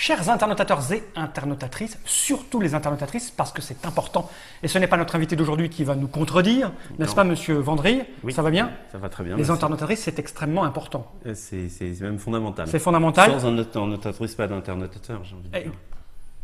Chers internautateurs et internautatrices, surtout les internautatrices, parce que c'est important. Et ce n'est pas notre invité d'aujourd'hui qui va nous contredire, n'est-ce pas, monsieur Vendry? Oui, ça va bien? Ça va très bien. Les merci. internautatrices, c'est extrêmement important. C'est même fondamental. C'est fondamental. Sans un internautatrice, pas d'internautateur, j'ai envie de dire.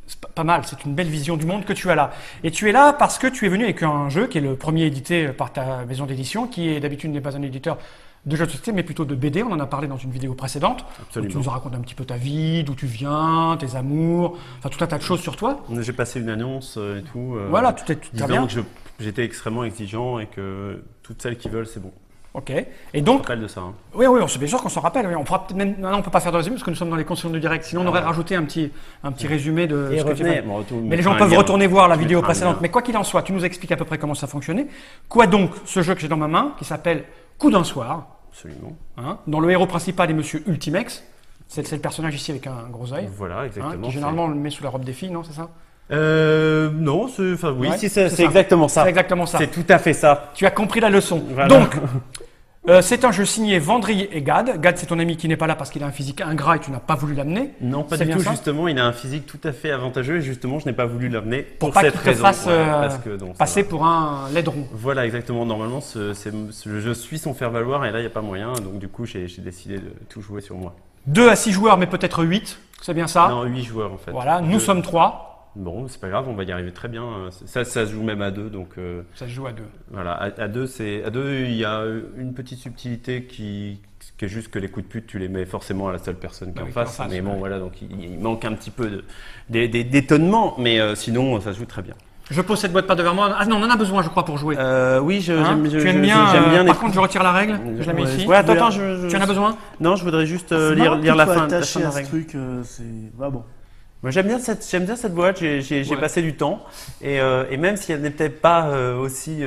C'est pas mal, c'est une belle vision du monde que tu as là. Et tu es là parce que tu es venu avec un jeu qui est le premier édité par ta maison d'édition, qui est d'habitude n'est pas un éditeur de jeux de société, mais plutôt de BD. On en a parlé dans une vidéo précédente. Absolument. Tu nous as raconté un petit peu ta vie, d'où tu viens, tes amours, enfin tout un tas de choses sur toi. J'ai passé une annonce et tout. Voilà, tout est disant bien. que j'étais extrêmement exigeant et que toutes celles qui veulent, c'est bon. Ok. Et Je me donc, rappelle de ça. Hein. oui, on sait bien sûr qu'on s'en rappelle. Oui. On pourra peut-être même, maintenant, on peut pas faire de résumé parce que nous sommes dans les conditions du direct. Sinon, on aurait rajouté un petit résumé de Et ce que tu fais. Mais les gens peuvent retourner voir la vidéo précédente. Mais quoi qu'il en soit, tu nous expliques à peu près comment ça fonctionnait. Quoi donc, ce jeu que j'ai dans ma main, qui s'appelle Coup d'un soir, Absolument. hein, dont le héros principal est Monsieur Ultimex. C'est le personnage ici avec un gros œil. Voilà, exactement. Qui généralement on le met sous la robe des filles, non, c'est ça? Non, oui, Ouais, c'est ça. exactement ça. C'est exactement ça. C'est tout à fait ça. Tu as compris la leçon. Voilà. Donc, c'est un jeu signé Vendry et Gad. Gad, c'est ton ami qui n'est pas là parce qu'il a un physique ingrat et tu n'as pas voulu l'amener. Non, pas C'est du bien tout. ça Justement, il a un physique tout à fait avantageux et justement, je n'ai pas voulu l'amener pour pas cette qu'il te raison. fasse parce que, non, ça passer va. pour un laidron. Voilà, exactement. Normalement, je suis son faire-valoir et là, il n'y a pas moyen. Donc, du coup, j'ai décidé de tout jouer sur moi. 2 à 6 joueurs, mais peut-être 8. C'est bien ça? Non, 8 joueurs en fait. Voilà, nous Deux. sommes 3. Bon, c'est pas grave, on va y arriver très bien. Ça se joue même à 2. Donc, Ça se joue à 2. voilà, à 2, il y a une petite subtilité qui est juste que les coups de pute, tu les mets forcément à la seule personne qui est Bah en oui, face. qui est en face, Mais ouais. bon, voilà, donc il manque un petit peu d'étonnement. Mais sinon, ça se joue très bien. Je pose cette boîte pas devant moi. Ah non, on en a besoin, je crois, pour jouer. Oui, Hein tu aimes bien. j'aime bien Par contre, je retire la règle. Je la mets ici. Ouais, attends, Tu en as besoin? Non, je voudrais juste C'est lire marrant que la tu sois fin de attaché la à ce règle. truc, c'est... Bah bon. Moi, j'aime bien cette boîte, j'ai Ouais. passé du temps et même si elle n'est peut-être pas aussi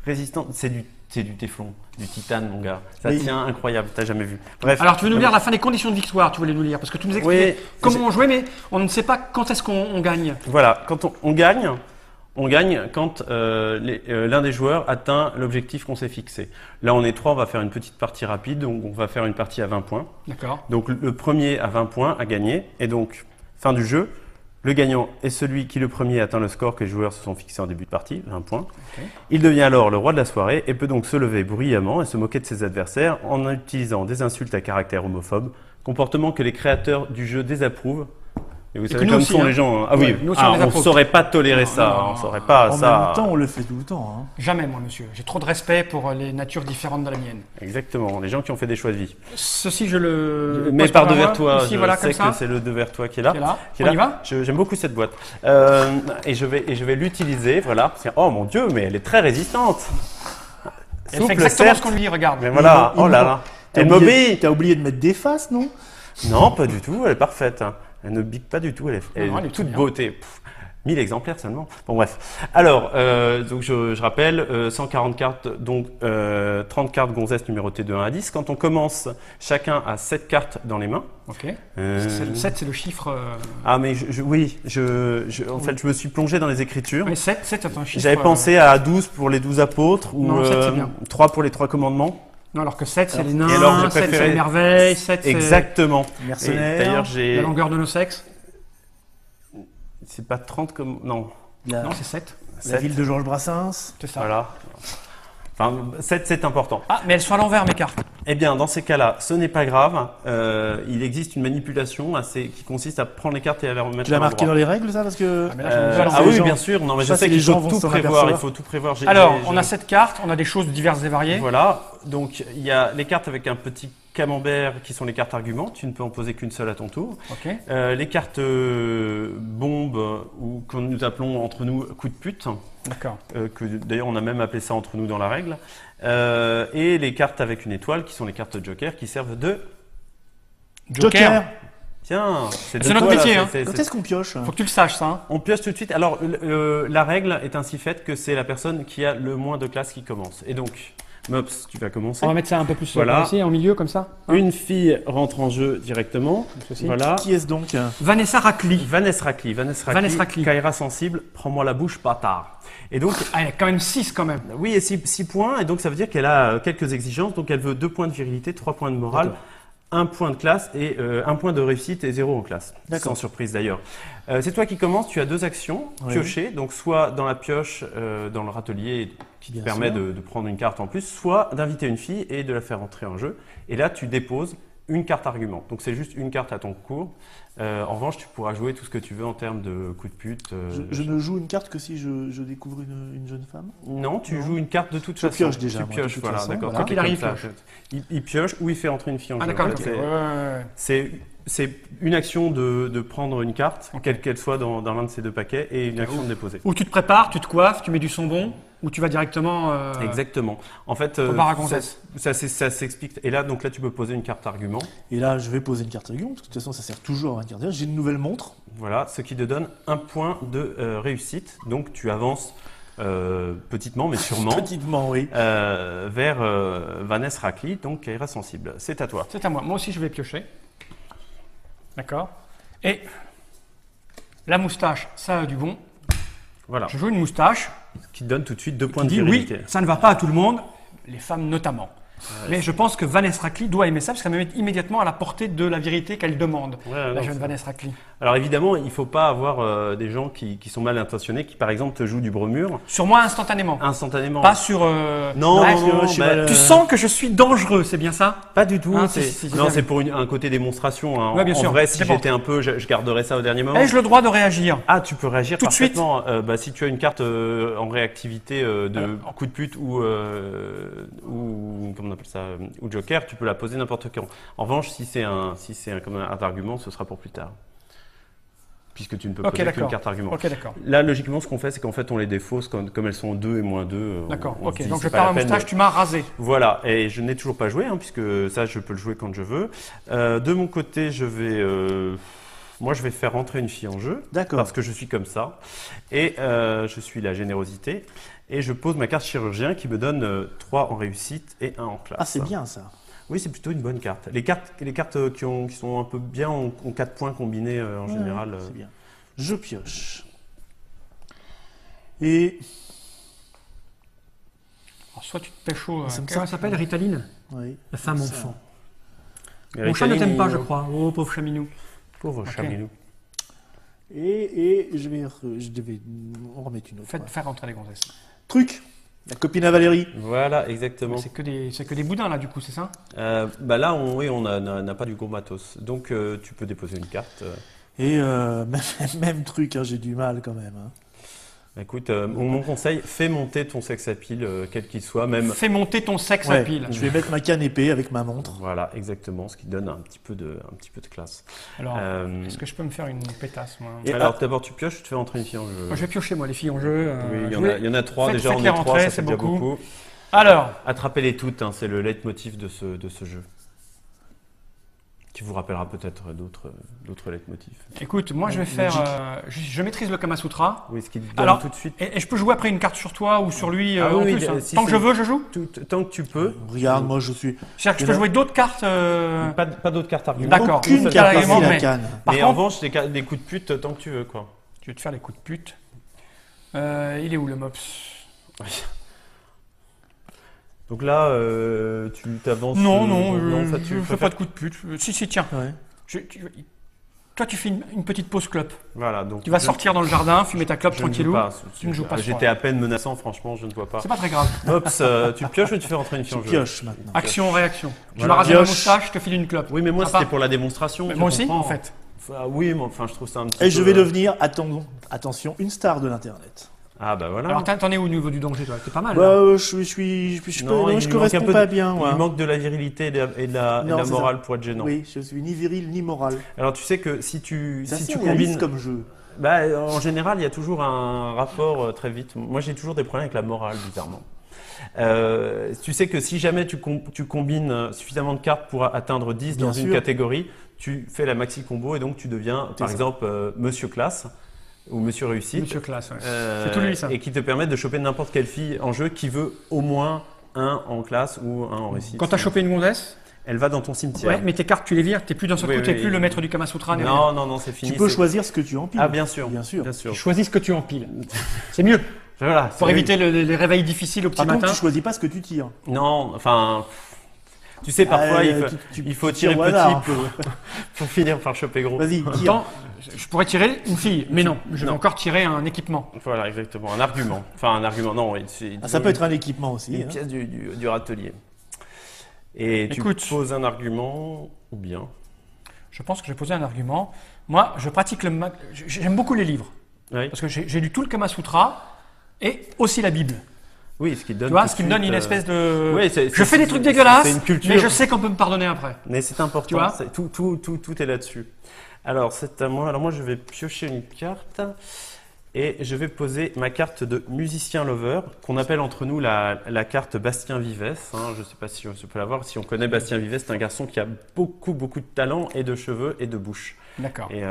résistante, c'est du téflon, du titane mon gars. Ça Oui. tient incroyable, t'as jamais vu. Bref. Alors, tu veux nous lire la fin des conditions de victoire? Tu voulais nous lire parce que tu nous expliquais Oui, comment on jouait, mais on ne sait pas quand est-ce qu'on gagne. Voilà, quand on gagne quand l'un des joueurs atteint l'objectif qu'on s'est fixé. Là, on est 3, on va faire une petite partie rapide, donc on va faire une partie à 20 points. D'accord. Donc le premier à 20 points a gagné et donc fin du jeu. Le gagnant est celui qui le premier atteint le score que les joueurs se sont fixés en début de partie, 20 points. Ok. Il devient alors le roi de la soirée et peut donc se lever bruyamment et se moquer de ses adversaires en utilisant des insultes à caractère homophobe, comportement que les créateurs du jeu désapprouvent. Et vous savez que nous comme aussi, sont hein. les gens. Ah Ouais, oui, nous aussi, on on les ne approuve. saurait pas tolérer ça, non, on ne saurait pas En ça. même temps, on le fait tout le temps. Hein. Jamais, moi, monsieur. J'ai trop de respect pour les natures différentes de la mienne. Exactement, les gens qui ont fait des choix de vie. Ceci, je le. Mais pose par devant devers moi. toi, Ici, je voilà, sais comme ça. que c'est le devers toi qui est là. Qui est là. Qui est On là. y va? J'aime beaucoup cette boîte. Et je vais l'utiliser, voilà. Oh mon Dieu, mais elle est très résistante. Elle fait Souple, exactement certes, ce qu'on lui dit, regarde. mais voilà, oh là là. Elle m'obéit. T'as oublié de mettre des faces, non? Non, pas du tout, elle est parfaite. Elle ne bique pas du tout, elle est Non, elle est toute bien. beauté. Pff, 1000 exemplaires seulement. Bon bref. Alors, donc je rappelle, 140 cartes, donc 30 cartes gonzesses numérotées de 1 à 10. Quand on commence, chacun a 7 cartes dans les mains. Ok. Euh, Le 7, c'est le chiffre. Ah mais en fait, je me suis plongé dans les écritures. Mais 7, c'est un chiffre. J'avais pensé à 12 pour les 12 apôtres ou Non, 7, c'est bien. 3 pour les 3 commandements. Non, alors que 7, c'est les Et alors, nains, j'ai 7, c'est préféré- les merveilles, 7, c'est Exactement. Et Mercenaires. d'ailleurs, la j'ai. longueur de nos sexes. C'est pas 30 comme. Non. La, Non, c'est 7. la 7. ville de Georges Brassens. C'est ça. Voilà. Enfin, 7, c'est important. Ah, mais elles sont à l'envers, mes cartes. Eh bien, dans ces cas-là, ce n'est pas grave. Il existe une manipulation qui consiste à prendre les cartes et à les remettre Tu l'as à marqué dans l'endroit. les règles, ça? Parce que. Ah, mais là, je me dis, alors, Ah les oui, gens- bien sûr. Non, mais je je sais sais pas si qu'il les gens faut vont tout s'en prévoir. apercevoir. Il faut tout prévoir. Alors, on a 7 cartes, on a des choses diverses et variées. Voilà. Donc, il y a les cartes avec un petit camembert qui sont les cartes arguments. Tu ne peux en poser qu'une seule à ton tour. Ok. Les cartes bombes, ou que nous appelons entre nous coup de pute, D'accord. que d'ailleurs on a même appelé ça entre nous dans la règle. Et les cartes avec une étoile qui sont les cartes joker qui servent de. Joker. Tiens, c'est C'est notre métier, hein. Quand est-ce qu'on pioche? Faut que tu le saches, ça. Hein. On pioche tout de suite. Alors, la règle est ainsi faite que c'est la personne qui a le moins de classes qui commence. Et donc, Mops, tu vas commencer. On va mettre ça un peu plus Voilà. ici, en milieu, comme ça. Hein. Une fille rentre en jeu directement. Ceci. Voilà. Qui est-ce donc? Vanessa Racli. Vanessa Racli. Vanessa Racli. Kaira sensible, prends-moi la bouche, bâtard. Et donc, Ah, elle a quand même 6 quand même. oui, et 6 points. Et donc, ça veut dire qu'elle a quelques exigences. Donc, elle veut 2 points de virilité, 3 points de morale, D'accord. 1 point de classe et 1 point de réussite et 0 en classe. D'accord. Sans surprise d'ailleurs. C'est toi qui commences, tu as 2 actions, Oui. piocher, donc soit dans la pioche, dans le râtelier qui te Bien permet sûr. de prendre une carte en plus, soit d'inviter une fille et de la faire entrer en jeu. Et là, tu déposes une carte argument. Donc c'est juste une carte à ton cours. En revanche, tu pourras jouer tout ce que tu veux en termes de coups de pute. Je ne joue une carte que si je découvre une jeune femme. Non, tu Non. joues une carte de toute Je façon. pioche déjà, Tu moi, pioches, de toute voilà, façon, d'accord. voilà. Toi, Quoi qu'il t'es comme arrive, ça. Il pioche ou il fait entrer une fille en Ah jeu. d'accord, En ok. fait, Ouais, ouais, ouais. c'est une action de prendre une carte, Ok. quelle qu'elle soit dans l'un de ces 2 paquets, et une action de déposer. Ou tu te prépares, tu te coiffes, tu mets du son bon, ou tu vas directement Exactement. En fait, au bar à gonzesse. ça s'explique. Et là, donc là, tu peux poser une carte argument. Et là, je vais poser une carte argument, parce que de toute façon, ça sert toujours à une carte. J'ai une nouvelle montre. Voilà, ce qui te donne 1 point de réussite. Donc tu avances petitement, mais sûrement, Petitement, oui. vers Vanessa Rackley, donc qui est sensible. C'est à toi. C'est à moi. Moi aussi, je vais piocher. D'accord. Et la moustache, ça a du bon. Voilà, Je joue une moustache qui te donne tout de suite 2 points qui de dit oui, virilité. ça ne va pas à tout le monde, les femmes notamment. Mais je pense que Vanessa Rackley doit aimer ça parce qu'elle me met immédiatement à la portée de la vérité qu'elle demande, Ouais, la non, jeune c'est- Vanessa Rackley. Alors évidemment, il ne faut pas avoir des gens qui sont mal intentionnés, qui par exemple te jouent du bromure Sur moi instantanément, instantanément. pas sur. Non, Bref, non, non, je suis bah, mal, Tu sens que je suis dangereux, c'est bien ça? pas du tout. Ah, c'est si, si, non, si, c'est pour un côté démonstration. Hein. Ouais, bien en sûr, vrai, si c'est bon. j'étais un peu, je garderais ça au dernier moment. Ai-je le droit de réagir? Ah, tu peux réagir Tout de suite. parfaitement. Bah, si tu as une carte en réactivité de Alors, coup de pute ou comment on appelle ça, ou joker, tu peux la poser n'importe quand. En revanche, si c'est comme un argument, ce sera pour plus tard, puisque tu ne peux Ok, poser qu'une d'accord. carte argument. Ok, d'accord. Là, logiquement, ce qu'on fait, c'est qu'en fait, on les défausse comme elles sont 2 et moins 2. D'accord, on se ok. dit, Donc c'est je pas pars la ma peine moustache, de- tu m'as rasé. Voilà, et je n'ai toujours pas joué, hein, puisque ça, je peux le jouer quand je veux. De mon côté, moi, je vais faire rentrer une fille en jeu. D'accord. Parce que je suis comme ça. Et je suis la générosité. Et je pose ma carte chirurgien qui me donne 3 en réussite et 1 en classe. Ah, c'est bien ça. Oui, c'est plutôt une bonne carte. Les cartes qui sont un peu bien ont 4 points combinés en Ouais, général. C'est bien. Je pioche. Et. Alors, soit tu te pécho. Ça me Comment elle sert. s'appelle? Ritaline? Oui. La femme Ça. enfant. Mais Mon chat ne Ritaline, t'aime pas, il- je crois. Oh, pauvre chaminou. Pauvre Ok. chaminou. Et je devais en remettre une autre. Faites ouais. faire rentrer les gonzesses. Truc. La copine à Valérie. Voilà, exactement. C'est que des boudins là, du coup, c'est ça? Bah là, on n'a pas du gros matos. Donc, tu peux déposer une carte. Et même truc, hein, j'ai du mal quand même. Hein. Écoute, mon conseil, fais monter ton sex appeal, quel qu'il soit, même. Fais monter ton sexe à Ouais, pile. je vais mettre ma canne épée avec ma montre. Voilà, exactement, ce qui donne un petit peu de classe. Alors, Euh, est-ce que je peux me faire une pétasse, moi? Et alors, d'abord, tu pioches, tu te fais entrer une fille en jeu. Moi, je vais piocher, moi, les filles en jeu. Oui, il y en a 3, Faites- déjà on faites-les est 3, rentrer, ça c'est fait déjà beaucoup. beaucoup. Alors, Attrapez-les toutes, hein, c'est le leitmotiv de ce jeu. Qui vous rappellera peut-être d'autres leitmotifs. écoute, moi, je vais faire. Je maîtrise le Kama Sutra. Oui, ce qui te donne Alors, tout de suite. Et je peux jouer après une carte sur toi ou sur lui Ah en oui, plus. oui, Hein. si, Tant que si. je veux, je joue. Tant que tu peux. Regarde, moi je suis. C'est-à-dire que je Et peux là- jouer d'autres cartes. Pas d'autres cartes arguments. D'accord. Aucune Ça, carte c'est par-ci, la mais- canne. Par Mais en contre- revanche, des coups de pute tant que tu veux, quoi. Je vais te faire les coups de pute. Il est où le mops? Donc là, tu t'avances. Non, ça, je tu fais préfères- pas de coup de pute. Si, tiens. Ouais. Toi, tu fais une petite pause clope. Voilà, donc. Tu vas je- sortir dans le jardin, fumer ta clope je ne joue tranquillou. pas, Tu ne joues pas ce J'étais soir. à peine menaçant, franchement, je ne vois pas. C'est pas très grave. Ops, tu pioches ou tu fais rentrer une fille en Je jeu? pioche maintenant. Action, réaction. Je Voilà. vais raser ma Pioche. moustache, je te file une clope. Oui, mais moi, Sympa. c'était pour la démonstration. Mais tu moi aussi, comprends. en fait. Oui, mais enfin, je trouve ça un petit Et peu. je vais devenir, attention, une star de l'internet. Ah, bah voilà. Alors, t'en es où au niveau du danger, toi? T'es pas mal. Bah, là. je il correspond manque un peu pas de- bien. Il Moi. manque de la virilité et de la Non, c'est morale pour être gênant. Oui, je suis ni viril ni moral. Alors, tu sais que si tu C'est assez combines. réaliste comme jeu. Bah, en général, il y a toujours un rapport très vite. Moi, j'ai toujours des problèmes avec la morale, bizarrement. Tu sais que si jamais tu combines suffisamment de cartes pour atteindre 10 Bien dans une sûr. catégorie, tu fais la maxi combo et donc tu deviens, par ça. exemple, Monsieur Classe ou Monsieur Réussite. Monsieur Classe, ouais. Euh, C'est tout lui, ça. Et qui te permettent de choper n'importe quelle fille en jeu qui veut au moins un en classe ou un en réussite. Quand t'as chopé une gonzesse, Elle va dans ton cimetière. ouais, mais tes cartes, tu les vires, t'es plus d'un seul Oui, coup, t'es oui. plus le maître du Kama Sutra. ni rien. Non, c'est fini. Tu peux c'est- choisir ce que tu empiles. Ah, bien sûr. Bien sûr. Bien sûr. Tu choisis ce que tu empiles. C'est mieux. Voilà, Pour c'est- éviter les réveils difficiles au petit Par contre, matin. tu choisis pas ce que tu tires. Non, enfin. Tu sais, parfois, il faut tirer tires au hasard, un petit peu. pour finir par choper gros. Vas-y, En même tire. temps, je pourrais tirer une fille, mais non, je vais Non. encore tirer un équipement. Voilà, exactement. Un argument. Enfin, un argument, non. Ah, ça peut être un équipement aussi. une hein. pièce du râtelier. Et Écoute. tu poses un argument, ou bien. Je pense que je vais poser un argument. Moi, je pratique j'aime beaucoup les livres. Oui, Parce que j'ai lu tout le Kama Sutra et aussi la Bible. oui, ce qui te donne. Tu vois, tout ce de qui me donne suite, une espèce de. Oui, Je fais des trucs dégueulasses, c'est une culture. mais je sais qu'on peut me pardonner après. Mais c'est important, Tu vois tout est là-dessus. Alors, c'est à moi. Alors, moi, je vais piocher une carte et je vais poser ma carte de musicien lover, qu'on appelle entre nous la carte Bastien Vives. Hein. Je ne sais pas si on peut la voir. Si on connaît Bastien Vives, c'est un garçon qui a beaucoup de talent et de cheveux et de bouche. D'accord. Et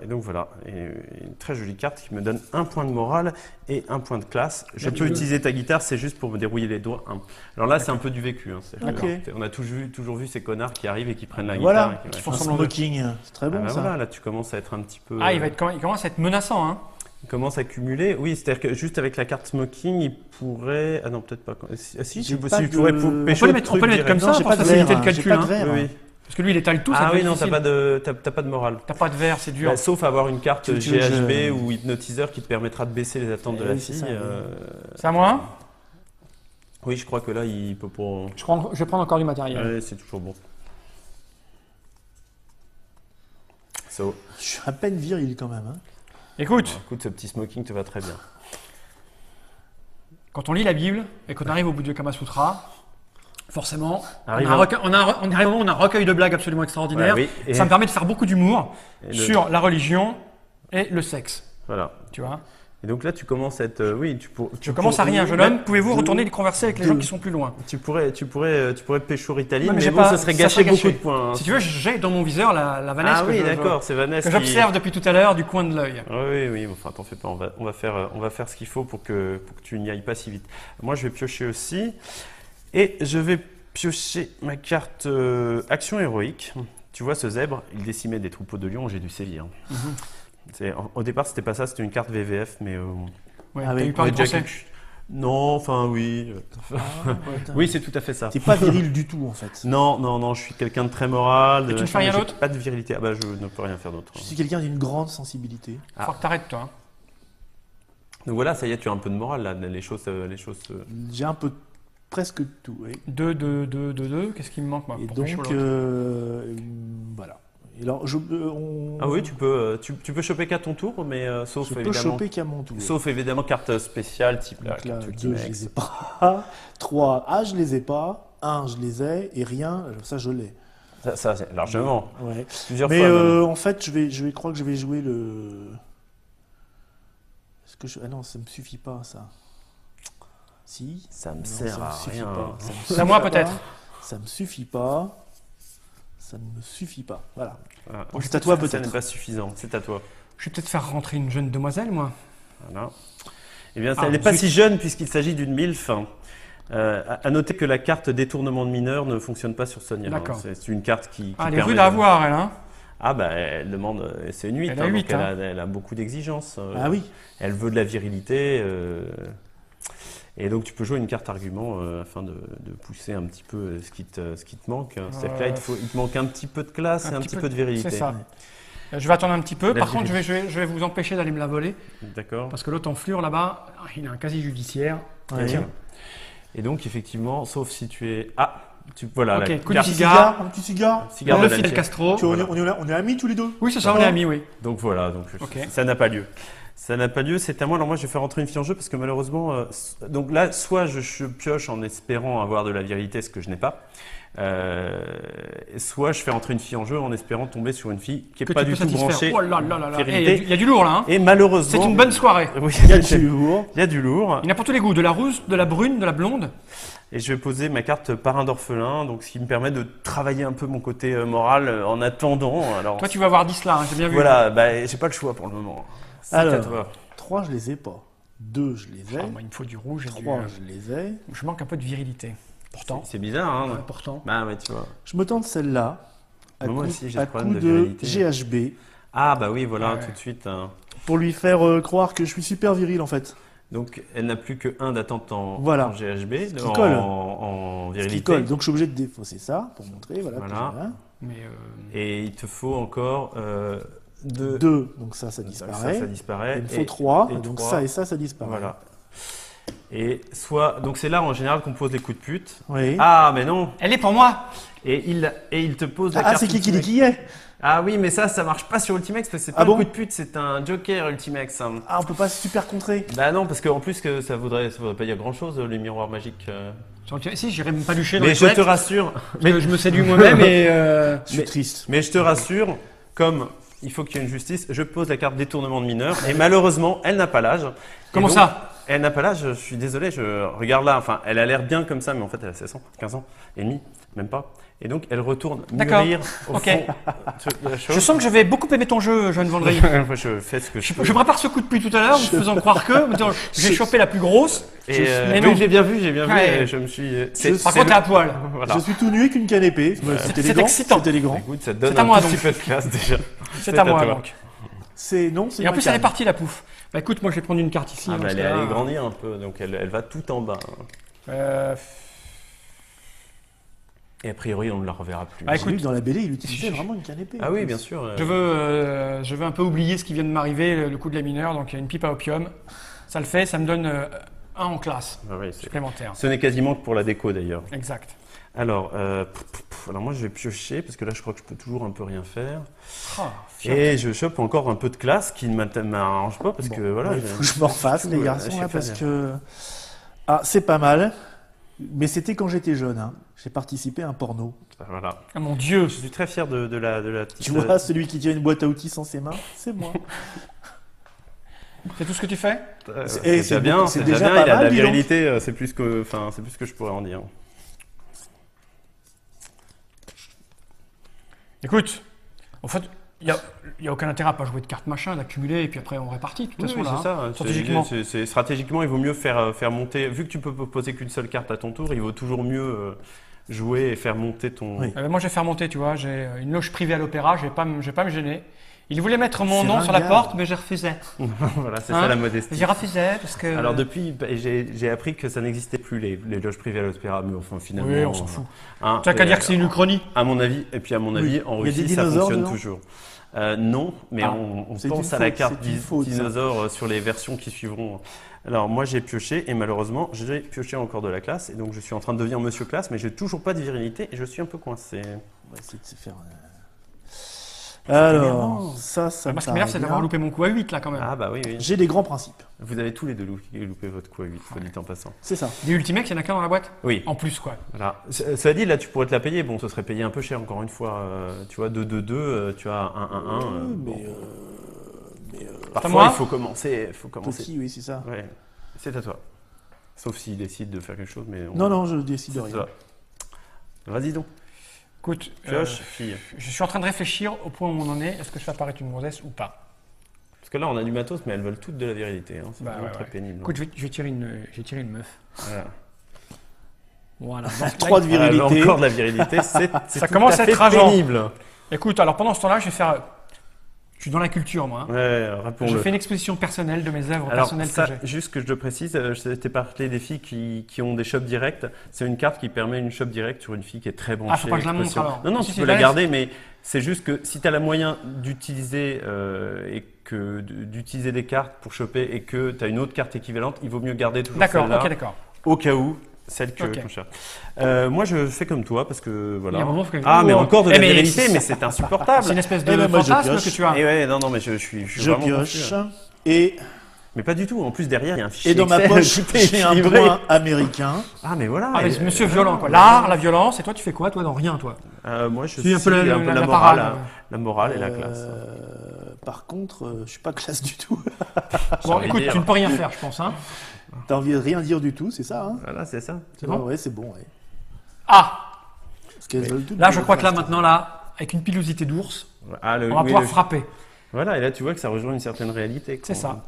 donc voilà, une très jolie carte qui me donne un point de morale et un point de classe. Je peux utiliser ta guitare, c'est juste pour me dérouiller les doigts. Hein. Alors là, c'est un peu du vécu. Hein. Ok. On a toujours vu ces connards qui arrivent et qui prennent la Voilà. guitare. Et qui, font Un semblant de- smoking, c'est très bon Ah bah ça. voilà, là tu commences à être un petit peu. Ah, il commence à être menaçant, hein. Il commence à cumuler. Oui, c'est-à-dire que juste avec la carte smoking, il pourrait. Ah non, peut-être pas. Si, J'ai tu pas de- pourrais On pécho peut le le mettre- truc on peut le mettre direct. comme ça, j'ai pour pas de faciliter verre, le j'ai calcul, pas de hein. verre. Oui, oui. Parce que lui, il étale tout, ça Ah devient oui, non, difficile. t'as pas de morale. T'as pas de verre, c'est dur. Bah, sauf avoir une carte Tu veux que GHB je- ou hypnotiseur qui te permettra de baisser les attentes de Eh la oui, c'est fille. ça, oui. C'est à moi. Oui, je crois que là, il peut pour. Je vais prendre encore du matériel. Ouais, c'est toujours bon. So, Je suis à peine viril quand même. Hein. Écoute, écoute, ce petit smoking te va très bien. quand on lit la Bible et qu'on arrive au bout du Kama Sutra, forcément, Arrive on a un recueil de blagues absolument extraordinaire. Ouais, oui, et- Ça me permet de faire beaucoup d'humour Et sur la religion et le sexe. Voilà. Tu vois. Et donc là, tu commences à être. Oui, Je commence à rien, jeune homme. Pouvez-vous retourner et converser avec les gens deux. qui sont plus loin? Tu pourrais pécho Ritalin, Non, mais mais j'ai bon, pas- ça serait ça gâcher serait beaucoup gâché. de points. Hein. Si tu veux, j'ai dans mon viseur la Vanessa Ah oui, d'accord, c'est Vanessa que j'observe depuis tout à l'heure du coin de l'œil. Oui, enfin, t'en fais pas, on va faire ce qu'il faut pour que tu n'y ailles pas si vite. Moi, je vais piocher aussi, et je vais piocher ma carte action héroïque. Tu vois, ce zèbre, il décimait des troupeaux de lions, j'ai dû sévir. Au départ, c'était pas ça, c'était une carte VVF, mais Ouais, Ah t'as oui, eu peur on a du déjà procès. non, enfin oui. Oui, c'est tout à fait ça. T'es pas viril du tout en fait. Non, je suis quelqu'un de très moral. Et tu ne fais mais rien j'ai d'autre Pas de virilité. Ah bah, je ne peux rien faire d'autre. Je suis quelqu'un d'une grande sensibilité. Faut que t'arrêtes, toi. Hein. Donc voilà, ça y est, tu as un peu de morale là. Les choses. J'ai un peu presque tout. Oui. 2, qu'est-ce qui me manque, moi, Et pour donc, pécho l'autre voilà. Et alors, Ah oui, tu peux choper qu'à ton tour, mais sauf je peux évidemment. choper qu'à mon tour. Sauf évidemment carte spéciale type la Donc là, carte 2, je les ai pas. 3, je les ai pas. 1, je les ai. Et rien, ça, je l'ai. Ça c'est largement. Ouais. Plusieurs Mais fois. même. en fait, je crois que je vais jouer le. Ah non, ça me suffit pas, ça. Si. Ça me Non, sert ça me à suffit rien. pas. Ça me C'est à moi, suffit peut-être. pas. Ça me suffit pas. Ça ne me suffit pas. Voilà. Voilà. Donc, c'est à toi, Ça peut-être. n'est pas suffisant. C'est à toi. Je vais peut-être faire rentrer une jeune demoiselle, moi. Voilà. Eh bien, Ah, elle n'est pas zut. si jeune puisqu'il s'agit d'une MILF. À noter que la carte détournement de mineur ne fonctionne pas sur Sonia. D'accord. C'est une carte qui Ah, elle est permet rude à de- avoir, elle, hein. Ah bah elle demande, c'est une 8, Elle a donc 8, hein. elle a beaucoup d'exigences. Ah oui. Elle veut de la virilité. Et donc tu peux jouer une carte argument afin de pousser un petit peu ce qui te manque. C'est-à-dire que là, il te manque un petit peu de classe et un petit peu de virilité. C'est ça. Je vais attendre un petit peu. La Par contre, virilité. je vais vous empêcher d'aller me la voler. D'accord. Parce que l'autre enflure là-bas, il a un casier judiciaire. Ouais. Tiens. Et donc effectivement, sauf si tu es... Ah, voilà. Ok, la coup de carte- cigare. Un petit cigare. Cigare Le de Fidel l'amitié. Castro. Tu vois, Voilà. on est amis tous les deux. Oui, c'est ça, on est amis, oui. Donc voilà, Ok. ça n'a pas lieu. Ça n'a pas lieu, c'est à moi. Alors moi, je vais faire rentrer une fille en jeu parce que malheureusement, donc là, soit je pioche en espérant avoir de la virilité, ce que je n'ai pas, soit je fais rentrer une fille en jeu en espérant tomber sur une fille qui n'est Que pas tu du peux tout satisfaire. branchée. Oh là là là là. virilité. Il y a du lourd là. Hein. Et malheureusement, C'est une bonne soirée. Oui, Il y a du lourd. il y a du lourd. Il y en a pour tous les goûts. De la rousse, de la brune, de la blonde. Et je vais poser ma carte parrain d'orphelin, donc ce qui me permet de travailler un peu mon côté moral en attendant. Alors Toi, tu vas avoir 10 là, hein, j'ai bien vu. voilà, bah, j'ai pas le choix pour le moment. C'est à Alors. toi. 3, je les ai pas. 2, je les ai. Ah, moi, il me faut du rouge et du. 3, je les ai. Je manque un peu de virilité. Pourtant. C'est bizarre, hein. Ouais, pourtant. Bah ouais, tu vois. Je me tente celle-là. À Moi coup, aussi, j'ai à ce problème coup de de virilité. GHB. Ah bah oui, voilà, Ouais. tout de suite. Pour lui faire croire que je suis super viril en fait. Donc, elle n'a plus que 1 d'attente en, Voilà. en GHB, qui colle. en Ce virilité. qui colle. Donc je suis obligé de défausser ça pour montrer. Voilà. Voilà. Mais Et il te faut encore 2. 2, donc ça disparaît. Ça disparaît. Il me faut 3, et donc 3. ça et ça disparaît. Voilà. Et soit, donc c'est là en général qu'on pose les coups de pute. Oui. Ah, mais non. elle est pour moi. Et il te pose la Ah, carte. c'est qui dit Ultimex. qui est? Ah oui, mais ça marche pas sur Ultimex parce que c'est pas Ah un bon coup de pute, c'est un joker Ultimex. Ah, on peut pas super contrer. Bah non, parce qu'en plus que ça voudrait pas dire grand chose les miroirs magiques. Si, j'irai me palucher dans Mais les je te toilettes. rassure. Mais je me séduis moi-même et Je suis triste. Mais je te rassure, comme il faut qu'il y ait une justice, je pose la carte détournement de mineur et malheureusement, elle n'a pas l'âge. Et comment donc, ça? Elle n'a pas l'âge, je suis désolé, je regarde là, enfin, elle a l'air bien comme ça, mais en fait, elle a 16 ans, 15 ans et demi, même pas. Et donc, elle retourne D'accord. mûrir au Ok. fond de la Je chose. sens que je vais beaucoup aimer ton jeu, Joanne Vendry. Moi, je fais ce que je Je peux. prépare ce coup de pluie tout à l'heure, en me faisant croire que en me disant, j'ai chopé la plus grosse. Et mais oui, non. j'ai bien vu, Ouais. et je me suis. Par contre, t'es à poil. Voilà. Je suis tout nu avec une canne épée. C'est élégant. excitant. C'est élégant. Écoute, ça te donne C'est à un moi, tout petit donc. peu de classe déjà. C'est à moi toi. donc. C'est non, c'est Et en ma plus, elle est canne. partie la pouffe. Bah écoute, moi je vais prendre une carte ici. Ah, hein, bah, parce elle est que là, allée grandir un peu, donc elle va tout en bas. euh, Et a priori, on ne la reverra plus. Bah, J'ai écoute, vu que dans la BD, il utilisait vraiment une canne épée. Ah oui, bien sûr. je veux un peu oublier ce qui vient de m'arriver, le coup de la mineure, donc il y a une pipe à opium. Ça le fait, ça me donne 1 en classe Ah oui, supplémentaire. ce n'est quasiment que pour la déco d'ailleurs. Exact. Alors, alors moi je vais piocher parce que là je crois que je peux toujours un peu rien faire. Ah, fier. Et je chope encore un peu de classe qui ne m'arrange pas parce que voilà. Il faut que je me refasse, les je garçons, sais là, pas parce dire. que. Ah, c'est pas mal. Mais c'était quand j'étais jeune. Hein. J'ai participé à un porno. Voilà. Ah mon Dieu. Je suis très fier de la petite. Tu vois, celui qui tient une boîte à outils sans ses mains, c'est moi. C'est tout ce que tu fais? C'est Et déjà c'est bien, beaucoup- c'est c'est déjà déjà bien. pas Il a de mal, la dis donc. virilité, c'est plus que je pourrais en dire. Écoute, en fait, il y a aucun intérêt à pas jouer de cartes machin, d'accumuler et puis après on répartit de toute façon Oui, là. c'est hein. ça. Stratégiquement. Stratégiquement, il vaut mieux faire monter. Vu que tu peux poser qu'une seule carte à ton tour, il vaut toujours mieux jouer et faire monter ton. Oui. Moi, je vais faire monter, tu vois. J'ai une loge privée à l'opéra, je vais pas me gêner. Il voulait mettre mon C'est nom sur la ringard. porte, mais j'ai refusé. Voilà, c'est Hein ça la modestie. J'ai refusé parce que. Alors depuis, j'ai appris que ça n'existait plus les loges privées à l'opéra, mais enfin finalement. Oui, on s'en fout. Hein, Tu n'as qu'à dire que c'est une uchronie. À mon avis, et puis à mon avis, en Il y a des Russie, ça dinosaures fonctionne dedans toujours. Non, mais Ah, on c'est pense une à la faute, carte c'est une faute, ça. dinosaure sur les versions qui suivront. Alors moi j'ai pioché et malheureusement j'ai pioché encore de la classe et donc je suis en train de devenir monsieur classe mais j'ai toujours pas de virilité et je suis un peu coincé. On va essayer de se faire. Alors, énervant. ça Moi, me ce qui paraît m'énerve, c'est d'avoir bien. loupé mon coup à 8 là quand même. Ah bah oui, oui. J'ai des grands principes. Vous avez tous les deux loupé votre coup à 8, soit dit en passant. C'est ça. Des Ultimex, il y en a qu'un dans la boîte. Oui. En plus, quoi. Voilà. Cela dit, là, tu pourrais te la payer. Bon, ce serait payé un peu cher, encore une fois. Tu vois, 2-2-2, tu as 1-1-1. mais Parfois, moi il faut commencer. petit, oui, c'est ça. Ouais. C'est à toi. Sauf s'il décide de faire quelque chose, mais... Non, non, je décide de c'est rien. toi. Vas-y donc. Écoute, Pioche, fille. je suis en train de réfléchir au point où on en est. Est-ce que je fais apparaître une gonzesse ou pas? Parce que là, on a du matos, mais elles veulent toutes de la virilité. Hein. C'est Bah, vraiment ouais, très ouais. pénible. Écoute, je vais tirer une meuf. Voilà. Voilà. 3 de virilité. Encore de la virilité, c'est Ça tout commence à à fait être rageant. pénible. Écoute, alors pendant ce temps-là, je vais faire. Je suis dans la culture, moi. hein. Ouais, Je réponds-le. fais une exposition personnelle de mes œuvres Alors, personnelles ça, que j'ai. juste que je te précise, je t'ai parlé des filles qui ont des shops directs. C'est une carte qui permet une shop directe sur une fille qui est très branchée. Ah, faut pas que je la montre, expression. alors. Non, non, Si, tu si, peux la laisse. garder, mais c'est juste que si tu as la moyen d'utiliser d'utiliser des cartes pour choper et que tu as une autre carte équivalente, il vaut mieux garder toujours D'accord, celle-là ok, d'accord. au cas où. Celle que Ok. qu'on cherche. Moi, je fais comme toi parce que voilà. Il y a un moment, faut que- Ah, mais Oh. encore de Eh, la mais virilité, c'est mais ça. c'est insupportable. C'est une espèce Eh de ben, moi, je fantasme pioche. que tu as. Et ouais, non, mais je suis Je vraiment pioche. confus. Et, Mais pas du tout. En plus, derrière, il y a un fichier et dans ma Excel poche, tout est j'ai un équilibré. point américain. Ah, mais voilà. Ah, mais et- c'est monsieur violent, quoi. L'art, la violence, et toi, tu fais quoi, toi, dans rien, toi? Moi, je Tu suis es un peu la morale, parade. la morale et la classe. Par contre, je suis pas classe du tout. Bon, envie de écoute, dire. tu ne peux rien faire, je pense, hein. T'as envie de rien dire du tout, c'est ça, hein? Voilà, c'est ça. C'est bon? Ouais, c'est bon, ouais. Ah! Parce qu'elles veulent tout Là, je dire, crois que là, parce maintenant, là, avec une pilosité d'ours, Ah, on va pouvoir frapper. Voilà, et là, tu vois que ça rejoint une certaine réalité. C'est ça.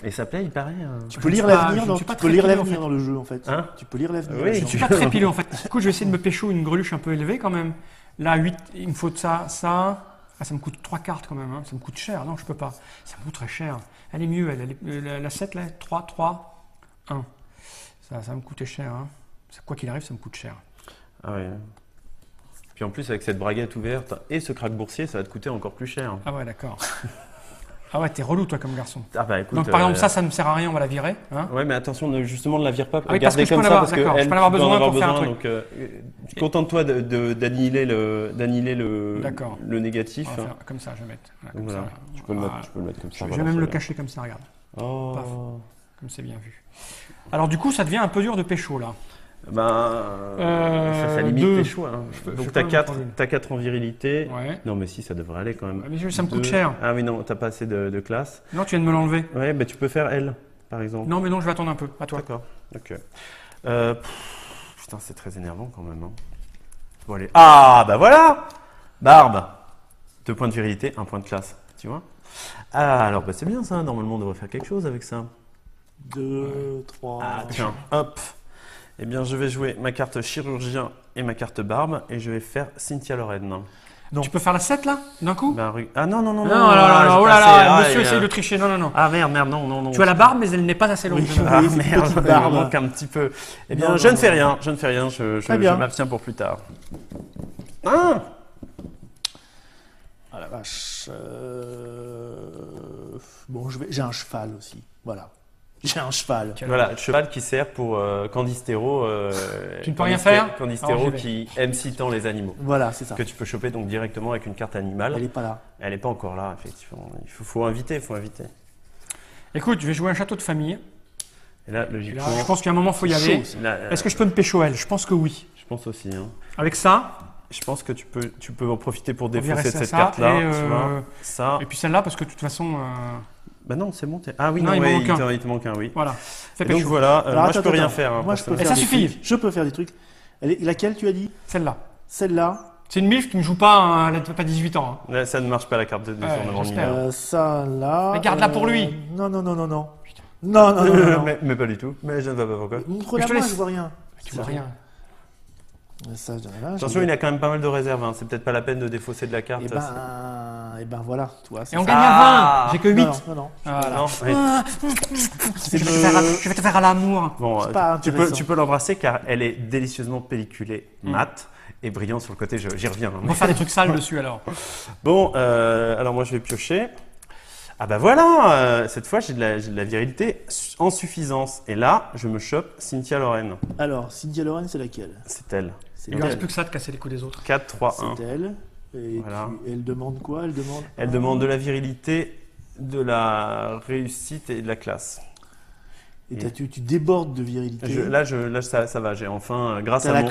Et ça plaît, il paraît. Tu peux lire Je ne suis pas- l'avenir je dans, ne suis pas tu peux lire très pilé, l'avenir en dans le jeu, en fait. Hein? Tu peux lire l'avenir. Oui, là-dedans. Je suis pas très pilé, en fait. Écoute, je vais essayer de me pécho une greluche un peu élevée, quand même. Là, 8, il me faut de ça, ça. Ah, ça me coûte 3 cartes quand même, hein. Ça me coûte cher. Non, je peux pas. Ça me coûte très cher. Elle est mieux, la 7 là, 3, 3, 1. Ça me coûtait cher. Hein. Quoi qu'il arrive, ça me coûte cher. Ah ouais. Puis en plus, avec cette braguette ouverte et ce crack boursier, ça va te coûter encore plus cher. Ah ouais, d'accord. Ah ouais, t'es relou toi comme garçon. Ah bah écoute. Donc par exemple, ça ne me sert à rien, on va la virer. Hein. Ouais, mais attention, justement, ne la vire pas. Ah oui, parce que je peux en avoir, d'accord, je peux en avoir besoin pour faire un truc. Donc, contente-toi d'annihiler le négatif. On va faire comme ça, je vais mettre. Voilà, comme voilà. ça. Tu peux le mettre comme ça. Je vais même le cacher comme ça, regarde. Oh. Paf. Comme c'est bien vu. Alors du coup, ça devient un peu dur de pécho là. Ça limite tes choix. Hein. Donc t'as 4 en virilité. Ouais. Non mais si, ça devrait aller quand même. Mais ça me coûte cher. Ah oui, non, t'as pas assez de classe. Non, tu viens de me l'enlever. Ouais, mais tu peux faire L, par exemple. Non, mais non, je vais attendre un peu. À toi. D'accord. Ok. Putain, c'est très énervant quand même. Hein. Bon, allez. Ah, bah voilà. Barbe. 2 points de virilité, 1 point de classe. Tu vois. Ah, alors bah c'est bien ça. Normalement, on devrait faire quelque chose avec ça. 2, 3. Ah, tiens, hop. Eh bien, je vais jouer ma carte chirurgien et ma carte barbe et je vais faire Cynthia Loren. Non. Tu peux faire la 7 là, d'un coup? Ah non, non, non, non. Oh là là, monsieur essaye de tricher. Non, non, non. Ah merde, non. Tu as la barbe, mais elle n'est pas assez longue. Oui. Ah merde, il me manque un petit peu. Eh bien, je ne fais rien, je m'abstiens pour plus tard. Ah Ah la vache. Bon, j'ai un cheval aussi. Voilà. J'ai un cheval. Voilà, le cheval qui sert pour Candistero. Tu ne peux rien faire. Candistero qui aime si tant les animaux. Voilà, c'est ça. Que tu peux choper donc directement avec une carte animale. Elle n'est pas là. Elle n'est pas encore là, effectivement. Il faut inviter, Écoute, je vais jouer un château de famille. Et là, logiquement. Je pense qu'à un moment, il faut y aller. Est-ce que je peux me pécho elle? Je pense que oui. Je pense aussi. Hein. Avec ça. Je pense que tu peux en profiter pour défausser cette carte-là. Ça. Et puis celle-là, parce que de toute façon. Bah non, c'est bon. Ah oui, non, il te manque un, oui. Voilà. Donc voilà, alors, moi je peux rien faire. Hein, moi je peux faire des trucs. Je peux faire des trucs. Laquelle tu as dit? Celle-là. Celle-là. C'est une MILF qui ne joue pas, elle n'a pas 18 ans. Hein. Là, ça ne marche pas la carte de détournement mineur. Ça là. Mais garde-la pour lui. Non. Putain. Non. mais pas du tout. Mais je ne vois pas pourquoi. Montre-la moi, je vois rien. Tu vois rien. Ça, attention, il a quand même pas mal de réserves. Hein. C'est peut-être pas la peine de défausser de la carte. Et ben voilà. Toi, et on gagne à 20. J'ai que 8. Non. Voilà. Non, oui. Je vais te faire à l'amour. Bon, tu peux l'embrasser car elle est délicieusement pelliculée, mate et brillante sur le côté. J'y reviens. Hein. On va faire des trucs sales dessus alors. Bon, alors moi je vais piocher. Ah bah voilà, cette fois j'ai de la virilité en suffisance. Et là, je me chope Cynthia Loren. Alors, Cynthia Loren, c'est laquelle? C'est elle. Il ne reste plus que ça de casser les coups des autres. 4, 3, 1. C'est elle. Et voilà. elle demande quoi? Elle demande de la virilité, de la réussite et de la classe. Et tu débordes de virilité. Là, ça va. J'ai enfin, grâce à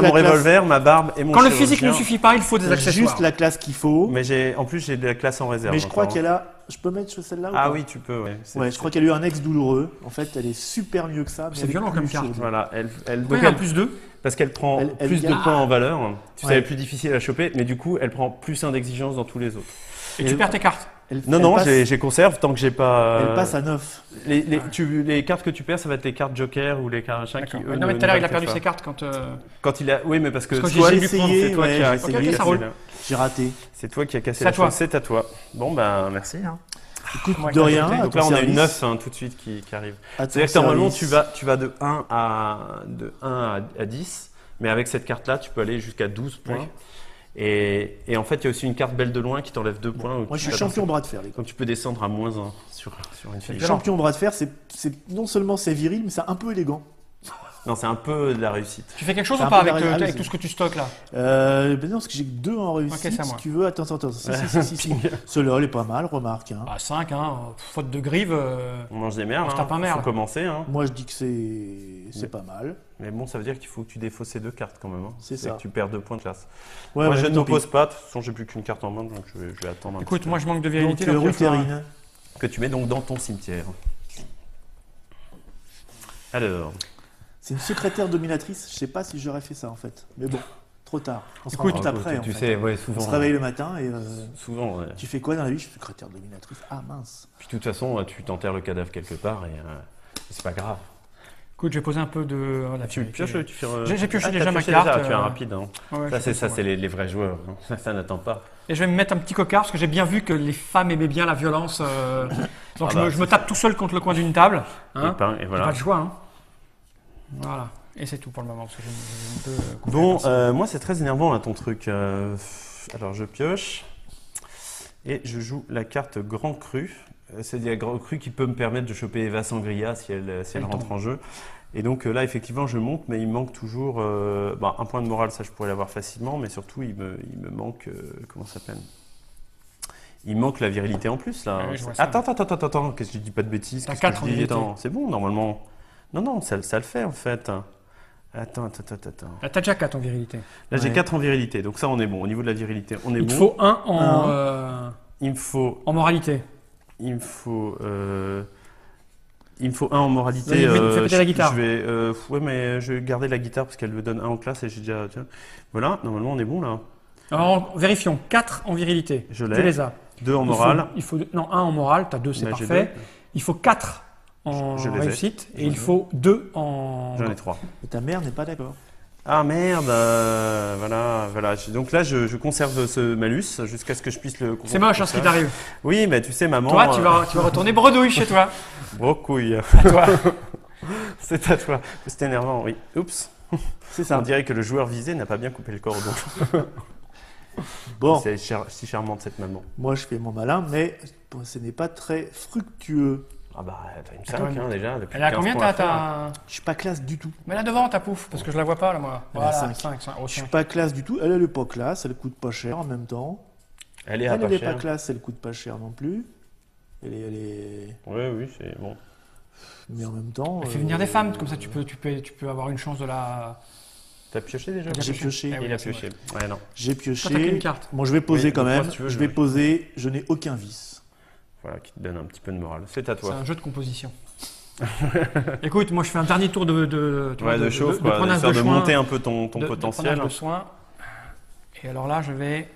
mon revolver, ma barbe et mon Quand le physique ne suffit pas, il faut des accessoires. Juste la classe qu'il faut. Mais en plus, j'ai de la classe en réserve. Mais je crois qu'elle a... Je peux mettre celle-là ou Ah pas? oui, tu peux. Ouais, je crois qu'elle a eu un ex douloureux. En fait, elle est super mieux que ça. C'est violent comme carte. Voilà. Donc elle a plus 2. Parce qu'elle prend plus de points en valeur. Tu sais, elle est plus difficile à choper. Mais du coup, elle prend plus 1 d'exigence dans tous les autres. Et tu perds tes cartes. Non, j'ai conserve tant que j'ai pas. Elle passe à 9. Les cartes que tu perds, ça va être les cartes Joker ou les cartes machin qui. Non, mais tout à l'heure, il a perdu ses cartes quand il a. Oui, mais parce que toi, j'ai essayé. C'est toi qui a essayé. Ça roule. J'ai raté. C'est toi qui as cassé la chose. C'est à toi. Bon, ben, merci. Hein. Écoute, de rien. Donc là, on a une 9 tout de suite qui arrive. C'est-à-dire que normalement, tu vas de 1 à 10, mais avec cette carte-là, tu peux aller jusqu'à 12 points. Oui. Et en fait, il y a aussi une carte belle de loin qui t'enlève 2 points. Moi, je suis champion bras de fer, les gars. Donc, tu peux descendre à -1 sur une fille. Champion bras de fer, non seulement c'est viril, mais c'est un peu élégant. Non, c'est un peu de la réussite. Tu fais quelque chose ou pas avec tout ce que tu stockes là? Ben non, parce que j'ai que 2 en réussite. Okay, si tu veux, attends. Si. Celui-là, il est pas mal, remarque. Hein. Ah, 5, faute de grive. On mange des merdes. On se tape un merle. Faut commencer. Hein. Moi, je dis que c'est pas mal. Mais bon, ça veut dire qu'il faut que tu défausses ces 2 cartes quand même. Hein. C'est ça. Que tu perds 2 points de classe. Ouais, moi, je ne m'oppose pas. De toute façon, j'ai plus qu'une carte en main, donc je vais attendre un Écoute, petit moi, je manque de virilité. Donc, Ruthérine. Que tu mets donc dans ton cimetière. Alors. C'est une secrétaire dominatrice. Je sais pas si j'aurais fait ça en fait. Mais bon, trop tard. On se écoute, rend compte après. Tu sais, ouais, souvent. On se réveille le matin et. Souvent. Ouais. Tu fais quoi dans la vie? Je suis secrétaire dominatrice. Ah mince. Puis de toute façon, tu t'enterres le cadavre quelque part et c'est pas grave. Écoute, je vais poser un peu de. la Tu vérité. pioches, tu fais. J'ai pioché Ah, déjà t'as ma pioché carte. tu es un rapide. Hein. Ouais, Ça, je fais c'est ouais. les vrais joueurs. Hein. Ça n'attend pas. Et je vais me mettre un petit cocard parce que j'ai bien vu que les femmes aimaient bien la violence. Donc je me tape tout seul contre le coin d'une table. Hein. Et Pas voilà. de joie. Hein. Voilà. Et c'est tout pour le moment parce que j'ai un peu. Bon, moi, c'est très énervant là ton truc. Alors, je pioche et je joue la carte Grand Cru. C'est la Grand Cru qui peut me permettre de choper Eva Sangria si elle rentre en jeu. Et donc là, effectivement, je monte, mais il me manque toujours un point de morale, ça je pourrais l'avoir facilement, mais surtout, il me manque. Comment ça s'appelle? Il manque la virilité en plus là. Oui, je vois ça. Attends, qu'est-ce que je dis pas de bêtises? T'as Qu'est-ce que 4 je en dis virilité. Attends, c'est bon normalement. Non, ça le fait en fait. Attends. Là, t'as déjà 4 en virilité. Là, j'ai Ouais. 4 en virilité, donc ça, on est bon. Au niveau de la virilité, on est Il te bon. faut 1 en, Il me faut, en moralité. il me faut 1 en moralité. Vas-y, fais péter la guitare. Je vais, ouais, mais je vais garder la guitare parce qu'elle me donne 1 en classe et j'ai déjà. Tiens. Voilà, normalement, on est bon là. Alors, vérifions. 4 en virilité. Je Tu l'ai. les as. 2 en morale. Non, 1 en morale. T'as 2, c'est Bah, j'ai parfait. 2. Il faut 4 en Je les ai. réussite. Et J'en ai il faut 2 en. J'en ai 3. Et ta mère n'est pas d'accord. Ah merde, voilà. Donc là, je conserve ce malus jusqu'à ce que je puisse le. C'est moche hein, ce qui t'arrive. Oui, mais tu sais, maman. Toi, tu vas retourner bredouille chez toi. Brocouille. À toi. C'est à toi. C'est énervant, oui. Oups. C'est On ça. dirait que le joueur visé n'a pas bien coupé le cordon. Bon, C'est si charmante cette maman. moi je fais mon malin, mais ce n'est pas très fructueux. Ah bah, t'as une Attends, 5 déjà. Depuis Elle est à 15 combien points à t'as faire. Je suis pas classe du tout. Mais là devant, ta pouf, parce que je la vois pas là, moi. Elle a Voilà, 5. 5. Je suis pas classe du tout. Elle est pas classe, elle coûte pas cher en même temps. Elle est à Elle pas n'est pas cher. classe, elle coûte pas cher non plus. Elle est... Oui, c'est bon. Mais en même temps. Fais venir des femmes, comme ça tu peux avoir une chance de la. T'as pioché déjà T'as J'ai pioché. Eh oui, Il a c'est pioché. Ouais, non. J'ai Toi, t'as pioché. qu'une carte. Bon, je vais poser Oui, quand donc moi, même. si tu veux, je je vais vais. poser. Je n'ai aucun vice. Voilà, qui te donne un petit peu de morale. C'est à C'est toi. un jeu de composition. Écoute, moi je fais un dernier tour tu vois, Ouais, de chauffe, de quoi. prenage Histoire de de soin, monter un peu ton de potentiel. prenage de soin. Et alors là, je vais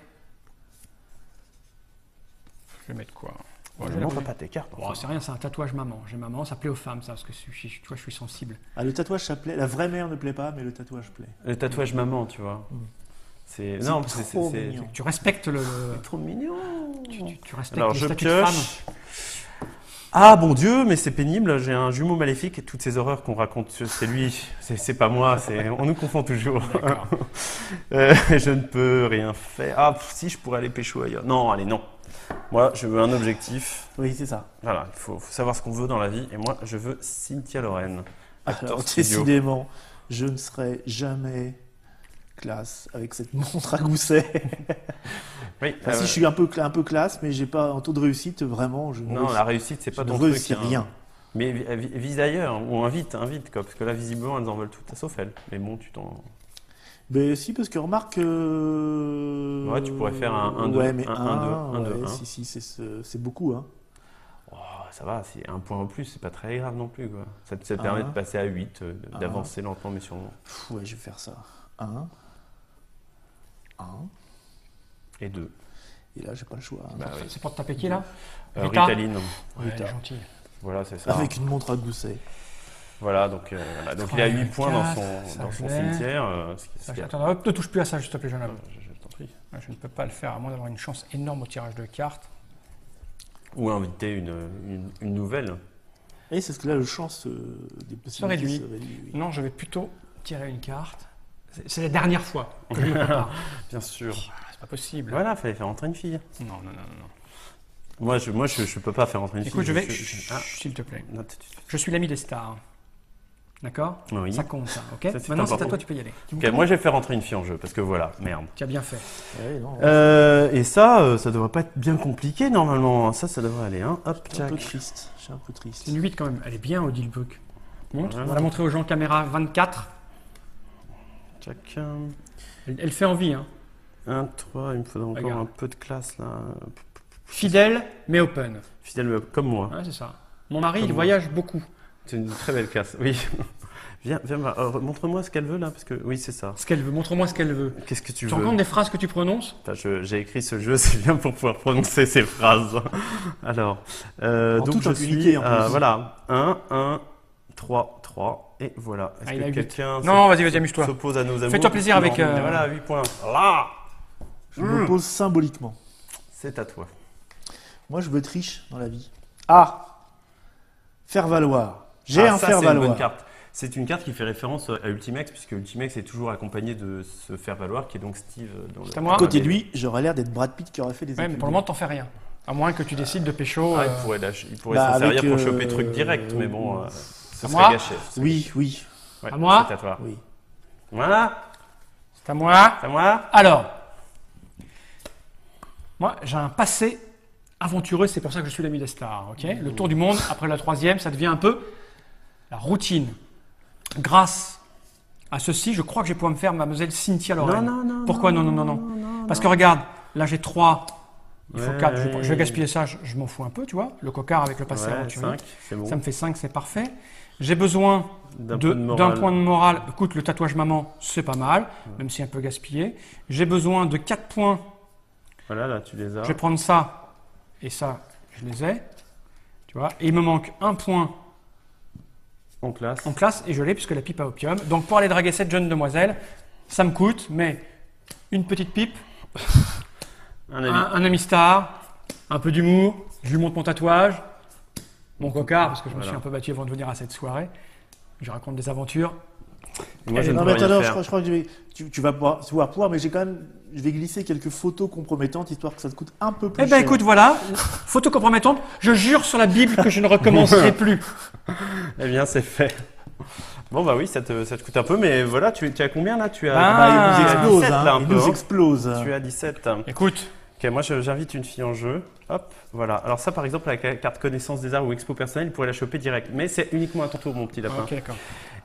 mettre quoi? Bon, je vais Non, la t'as poser. pas tes cartes. Bon, enfin. c'est rien, c'est un tatouage maman. J'ai maman, ça plaît aux femmes, ça, parce que tu vois, je suis sensible. Ah, le tatouage, ça plaît. La vraie mère ne plaît pas, mais le tatouage plaît. Le tatouage maman, tu vois. C'est non, trop mignon. Tu respectes le. c'est trop mignon. Tu respectes Alors le je statut de femme. pioche. Ah bon Dieu, mais c'est pénible. J'ai un jumeau maléfique et toutes ces horreurs qu'on raconte, c'est lui, c'est pas moi. On nous confond toujours. D'accord. Je ne peux rien faire. Ah si, je pourrais aller pécho ailleurs. Non, allez non. Moi, je veux un objectif. Oui, c'est ça. Voilà, il faut savoir ce qu'on veut dans la vie. Et moi, je veux Cynthia Loren. Acteur Alors, studio. décidément, je ne serai jamais classe avec cette montre à gousset. Oui. Enfin, si je suis un peu classe, mais j'ai pas un taux de réussite vraiment. Je ne Non, réussis- la réussite, c'est je pas ne ton truc. réussis hein. rien. Mais vise ailleurs ou invite quoi, parce que là, visiblement, elles en veulent toutes, sauf elle. Mais bon, tu t'en. Mais si, parce que remarque. Ouais, tu pourrais faire un 2. Ouais, mais un 2. ouais, si, c'est beaucoup. Hein. Oh, ça va, c'est un point en plus, c'est pas très grave non plus. Quoi. Ça te Un. permet de passer à 8, Un. d'avancer lentement mais sûrement. Pff, ouais, je vais faire ça. 1. Et 2. Et là, j'ai pas le choix. hein. Bah oui. C'est pour te taper qui là Rita Ritaline. Ouais, Rita. elle est gentille. Voilà, c'est ça. Avec une montre à gousset. Voilà, donc, donc il a 8 points dans son, Ça, dans je son l'ai. cimetière. Ça, attends, hop, ne touche plus à ça, s'il te plaît, jeune homme. Je t'en prie. Ouais, je ne peux pas le faire à moins d'avoir une chance énorme au tirage de cartes. Ou inviter une nouvelle. Et c'est ce que là, le chance des possibilités réduit. se réduit, oui. Non, je vais plutôt tirer une carte. C'est la dernière fois que je me prépare. Bien sûr. C'est pas possible. Voilà, fallait faire entrer une fille. Non. Moi, je peux pas faire entrer une Écoute, fille. je vais. Ah, S'il te plaît. non, Je suis l'ami des stars. D'accord Oui. Ça compte, ça, ok Ça, c'est Maintenant, c'est à important. toi, tu peux y aller. Ok, moi je vais faire entrer une fille en jeu parce que voilà, merde. Tu as bien fait. Ouais, non, Et ça, ça devrait pas être bien compliqué normalement. Ça devrait aller. Hein. Hop, je suis un peu tchac. triste. Je suis un peu triste. C'est une 8 quand même. Elle est bien, Odile Book. Montre. Voilà. On va la montrer aux gens caméra 24. Tchac. Elle fait envie, hein. 1, 3, il me faudrait encore Regarde. un peu de classe là. Fidèle, mais open. Fidèle comme moi. Ouais, c'est ça. Mon mari, Comme il moi. voyage beaucoup. C'est une très belle classe. Oui. Viens, montre-moi ce qu'elle veut là, parce que oui, c'est ça. Ce qu'elle veut. Montre-moi ce qu'elle veut. Qu'est-ce que tu Tu veux rends compte des phrases que tu prononces Enfin, j'ai écrit ce jeu, c'est bien pour pouvoir prononcer ces phrases. Alors, En donc toute je impunité, suis, en plus. voilà, 1, 1, 3, 3, et voilà. Est-ce il a que huit. quelqu'un Non, vas-y, amuse-toi. s'oppose à nos amours? Fais-toi plaisir avec, Non, Voilà, 8 points. Là, Je me pose symboliquement. c'est à toi. Moi, je veux être riche dans la vie. Ah, faire valoir. J'ai un ça, faire c'est une bonne valoir. carte. C'est une carte qui fait référence à Ultimex, puisque Ultimex est toujours accompagné de ce faire valoir, qui est donc Steve. C'est à moi. À côté de lui, j'aurais l'air d'être Brad Pitt qui aurait fait des Ouais, mais études. pour le moment, t'en fais rien. À moins que tu décides de pécho. Ah, il pourrait Bah, s'en servir avec, pour choper truc direct, mais bon, ce à serait moi gâché. Oui, oui, Ouais, À moi c'est à toi. oui. Voilà, C'est à moi. c'est à moi. Alors, moi, j'ai un passé aventureux, c'est pour ça que je suis l'ami des stars. Ok, le tour du monde, après la 3e, ça devient un peu la routine. Grâce à ceci, je crois que je vais pouvoir me faire mademoiselle Cynthia Lorraine. Non. Pourquoi non. Parce que regarde, là j'ai 3, il faut Ouais, 4, je vais gaspiller ça, je m'en fous un peu, tu vois. Le cocard avec le passé Ouais, aventurier. 5, c'est bon. Ça me fait 5, c'est parfait. J'ai besoin D'un point de d'un morale. point de morale. Écoute, le tatouage maman, c'est pas mal, même si un peu gaspillé. J'ai besoin de 4 points. Voilà, là, tu les as. Je vais prendre ça et ça, je les ai. Tu vois. Et il me manque un point En classe. en classe et je l'ai puisque la pipe à opium. Donc pour aller draguer cette jeune demoiselle, ça me coûte, mais une petite pipe, Un avis. un ami star, un peu d'humour, je lui montre mon tatouage, mon cocard, parce que je me Voilà. suis un peu battu avant de venir à cette soirée. Je raconte des aventures. Moi, je ne Non, peux mais rien attends, faire. je crois que tu vas pouvoir, mais je vais glisser quelques photos compromettantes histoire que ça te coûte un peu plus Eh ben cher. écoute, voilà, photo compromettante, je jure sur la Bible que je ne recommencerai plus. Eh bien, c'est fait. Bon, bah oui, ça te coûte un peu, mais voilà, tu as combien là? Tu as Bah, il nous Ah, explose, 17, hein, là, un il peu, nous hein. explose. Tu as 17. Écoute, Ok, moi j'invite une fille en jeu. Hop, voilà. Alors ça, par exemple, avec la carte connaissance des arts ou expo personnelle, il pourrait la choper direct. Mais c'est uniquement à ton tour, mon petit lapin. ok d'accord,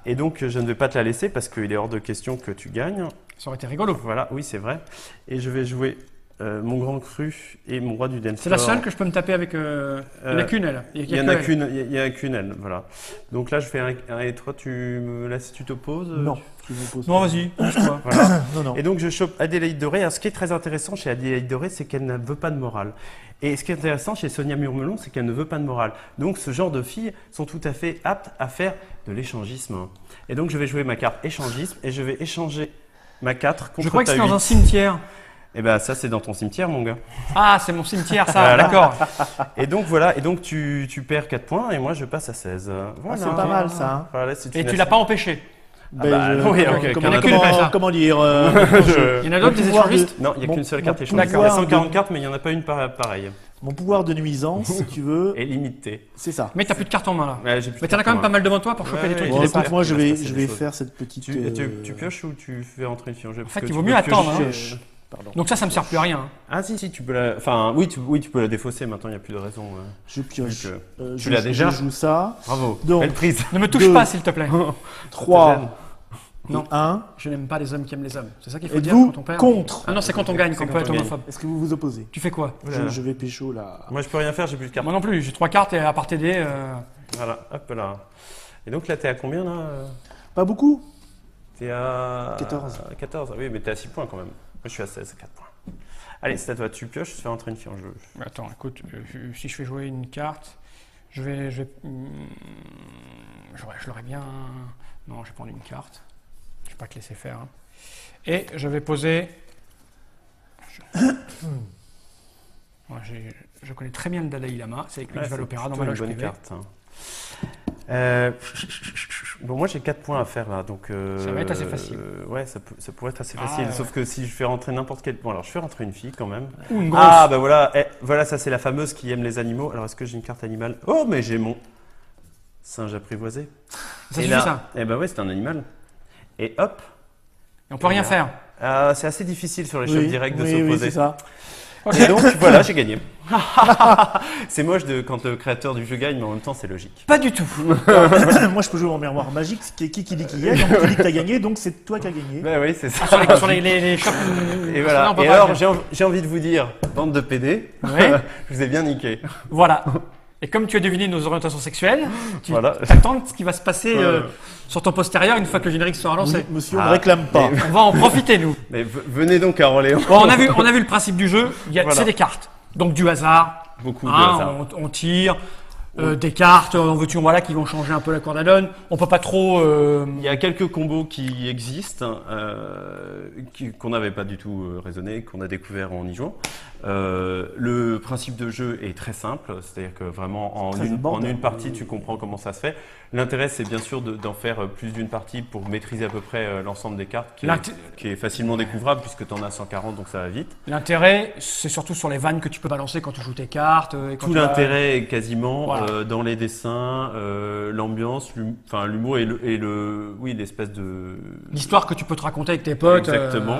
Et donc, je ne vais pas te la laisser parce qu'il est hors de question que tu gagnes. ça aurait été rigolo. Voilà, oui, c'est vrai. Et je vais jouer mon grand cru et mon roi du dance. C'est la seule que je peux me taper avec... il n'y en a qu'une, elle. Il y en a qu'une, il y a qu'une elle, voilà. Donc là, je fais un et toi, tu me laisses, tu t'opposes? Non, tu me poses Non, pas. vas-y, pousse-toi. Voilà. Non. Et donc, je chope Adélaïde Doré. Alors, ce qui est très intéressant chez Adélaïde Doré, c'est qu'elle ne veut pas de morale. Et ce qui est intéressant chez Sonia Murmelon, c'est qu'elle ne veut pas de morale. Donc, ce genre de filles sont tout à fait aptes à faire de l'échangisme. Et donc, je vais jouer ma carte échangisme et je vais échanger ma 4 contre Je crois que ta c'est dans 8. un cimetière. Et ben ça, c'est dans ton cimetière, mon gars. Ah, c'est mon cimetière, ça, Voilà. d'accord. Et donc, voilà. Et donc, tu perds 4 points et moi, je passe à 16. Ah, Voilà. c'est pas mal ça. Hein. Voilà, c'est Et une tu l'as pas empêché. Ben, bah, je- oui, ok, comment, il y en a qu'une, ça. comment dire Il y en a d'autres, des pouvoir de- échangistes Non, il n'y a Mon- qu'une seule mon carte échange. Il y a pouvoir 140 de- cartes, mais il n'y en a pas une pareille. Mon pouvoir de nuisance, si tu veux, Et limitée. c'est ça. Mais t'as plus de cartes en main, là. Ouais, j'ai plus Mais de t'en as quand même cartes, pas mal devant toi pour choper Ouais, des trucs ouais, Bon, qui ouais. dépassent. écoute, moi je Il va se vais, passer je des vais choses. faire cette petite. Tu pioches ou tu fais entrer une fille en jeu? En fait, il vaut mieux attendre. Hein. Pardon. Donc ça me sert plus à rien. Hein. Ah si, tu peux la... Enfin, oui, tu peux la défausser, maintenant il n'y a plus de raison. Je pioche. Donc, Je- l'as déjà Je joue ça. Bravo, Donc, belle prise. Ne me touche Deux. pas, s'il te plaît. 3 Non. et 1. Je n'aime pas les hommes qui aiment les hommes. C'est ça qu'il faut dire Êtes-vous quand on perd. contre? Ah non, c'est quand on gagne C'est qu'on quand peut on être gagne. homophobe. Est-ce que vous vous opposez? Tu fais quoi? Je vais pécho là. Moi je peux rien faire, j'ai plus de cartes. Moi non plus, j'ai 3 cartes et à part t'aider. Voilà, hop là. Et donc là, t'es à combien là? Pas beaucoup. T'es à... 14. 14, ah oui, mais t'es à 6 points quand même. Moi je suis à 16, 4 points. Allez, c'est à toi, tu pioches, tu fais entrer une fille en jeu. Attends, écoute, si je fais jouer une carte, je vais je l'aurais bien. Non, je vais prendre une carte. Je vais pas te laisser faire. Hein. Et je vais poser. Ouais, je connais très bien le Dalai Lama. C'est avec lui que je vais à l'opéra dans ma loge une bonne privée. carte. Hein. Bon, moi j'ai 4 points à faire là, donc Ça va être assez facile. Ouais, ça pourrait être assez Ah, facile. ouais. Sauf que si je fais rentrer n'importe quel. Bon, alors je fais rentrer une fille quand même. Ou une grosse. Ah, bah voilà, voilà, ça c'est la fameuse qui aime les animaux. Alors est-ce que j'ai une carte animale? Oh, mais j'ai mon singe apprivoisé. Ça Et suffit là, ça. Eh ben ouais, c'est un animal. Et hop, Et on peut rien faire. c'est assez difficile sur les chocs directs de oui, s'opposer. c'est ça. Et donc voilà, j'ai gagné. C'est moche quand le créateur du jeu gagne, mais en même temps c'est logique. Pas du tout. Moi, je peux jouer en miroir magique. Qui dit qui gagne, donc qui dit que t'as gagné, donc c'est toi qui as gagné. Bah oui, c'est ça. Sur les shops. Et voilà. on peut Et pas alors, le faire. j'ai envie de vous dire, bande de PD, Ouais. je vous ai bien niqué. Voilà. Et comme tu as deviné nos orientations sexuelles, tu Voilà. attends ce qui va se passer sur ton postérieur une fois que le générique sera lancé. Monsieur, on Ah, ne réclame pas. mais- On va en profiter, nous. Mais venez donc à Orléans. Bon, on a vu le principe du jeu. Voilà. C'est des cartes. Donc du hasard. Beaucoup de Hein, hasard. on tire. Des cartes, en veux-tu, voilà, qui vont changer un peu la cour de la donne. On peut pas trop. Il y a quelques combos qui existent, qu'on n'avait pas du tout raisonné, qu'on a découvert en y jouant. Le principe de jeu est très simple, c'est-à-dire que vraiment en une partie, tu comprends comment ça se fait. L'intérêt, c'est bien sûr d'en faire plus d'une partie pour maîtriser à peu près l'ensemble des cartes, qui est facilement découvrable puisque tu en as 140, donc ça va vite. L'intérêt, c'est surtout sur les vannes que tu peux balancer quand tu joues tes cartes. Et quand Tout l'intérêt est quasiment dans les dessins, l'ambiance, l'humour et l'espèce de... L'histoire que tu peux te raconter avec tes potes. Exactement.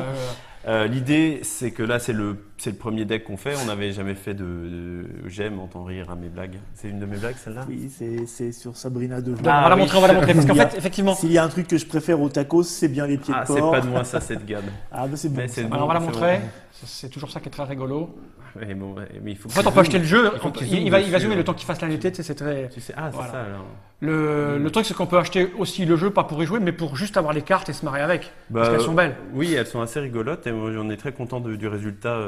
L'idée, c'est que là, c'est le premier deck qu'on fait. On n'avait jamais fait de j'aime entendre rire à mes blagues. C'est une de mes blagues, celle-là? Oui, c'est sur Sabrina de on va la montrer. Parce qu'en fait, effectivement. S'il y a un truc que je préfère au tacos, c'est bien les pieds de porc. C'est pas de moi, ça, c'est de Gad. Ah, bah c'est bon. Alors, on va la montrer. C'est toujours ça qui est très rigolo. Mais bon, mais il faut en fait, on peut acheter le jeu. Il va zoomer le temps qu'il qu'il fasse la netteté. C'est très. C'est ça alors. Le truc, c'est qu'on peut acheter aussi le jeu, pas pour y jouer, mais pour juste avoir les cartes et se marrer avec. Parce qu'elles sont belles. Oui, elles sont assez rigolotes et moi j'en ai très content du résultat.